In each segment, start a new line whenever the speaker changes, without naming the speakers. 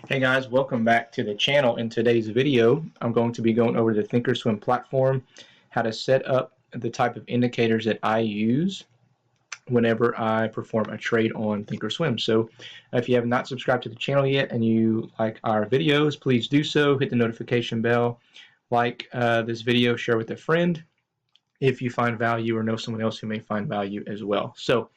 Hey guys, welcome back to the channel. In today's video, I'm going to be going over the Thinkorswim platform, how to set up the type of indicators that I use whenever I perform a trade on Thinkorswim. So if you have not subscribed to the channel yet and you like our videos, please do so. Hit the notification bell, like this video, share with a friend if you find value or know someone else who may find value as well. So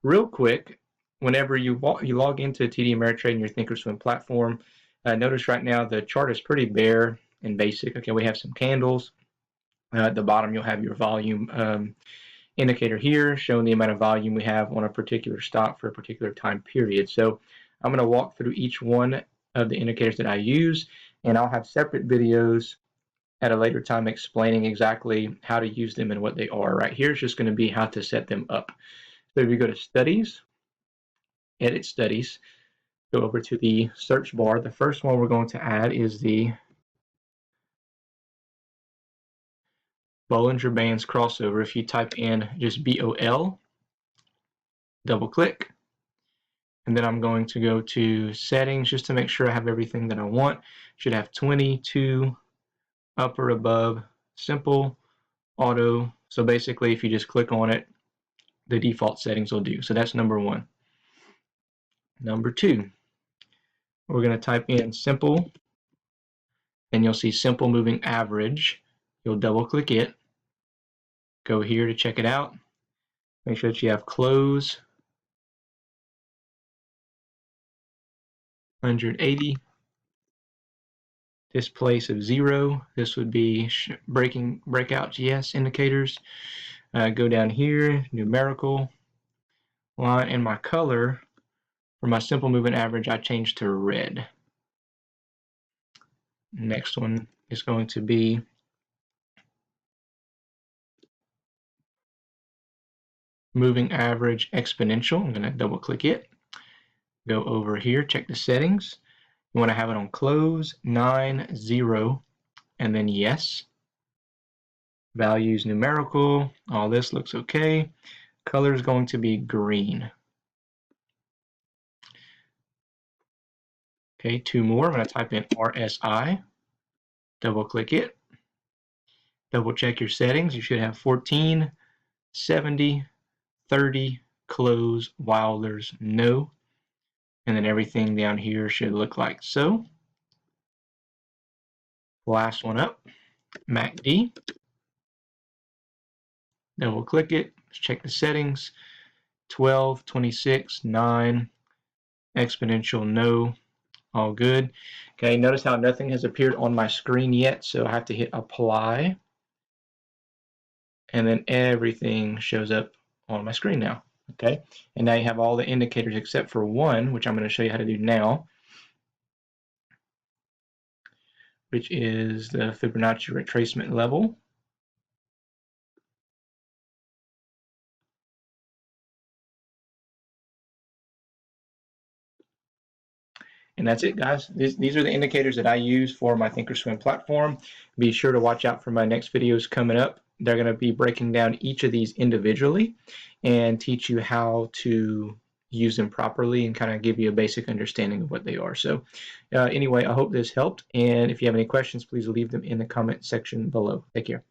real quick, whenever you log into TD Ameritrade in your Thinkorswim platform, notice right now the chart is pretty bare and basic. Okay, we have some candles. At the bottom, you'll have your volume indicator here showing the amount of volume we have on a particular stock for a particular time period. So I'm going to walk through each one of the indicators that I use, and I'll have separate videos at a later time explaining exactly how to use them and what they are. Right here is just going to be how to set them up. So if you go to Studies, Edit Studies, go over to the search bar. The first one we're going to add is the Bollinger Bands crossover. If you type in just BOL, double click, and then I'm going to go to settings just to make sure I have everything that I want. Should have 22, upper, above, simple, auto. So basically if you just click on it, the default settings will do. So that's number one. Number two, we're going to type in simple, and you'll see simple moving average. You'll double click it, go here to check it out. Make sure that you have close 180, this place of 0. This would be breakouts, yes, indicators. Go down here, numerical line, and my color for my simple moving average I changed to red. Next one is going to be moving average exponential. I'm going to double click it, go over here, check the settings. You want to have it on close 90, and then yes. Values numerical, all this looks okay. Color is going to be green. Okay, two more. I'm going to type in RSI, double click it, double check your settings. You should have 14, 70, 30, close, while there's no, and then everything down here should look like so. Last one up, MACD, double click it, check the settings, 12, 26, 9, exponential, no. All good. Okay, notice how nothing has appeared on my screen yet, so I have to hit apply, and then everything shows up on my screen now. Okay, and now you have all the indicators except for one, which I'm going to show you how to do now, which is the Fibonacci retracement level. And that's it, guys. These are the indicators that I use for my Thinkorswim platform. Be sure to watch out for my next videos coming up. They're going to be breaking down each of these individually and teach you how to use them properly and kind of give you a basic understanding of what they are. So anyway, I hope this helped. And if you have any questions, please leave them in the comment section below. Take care.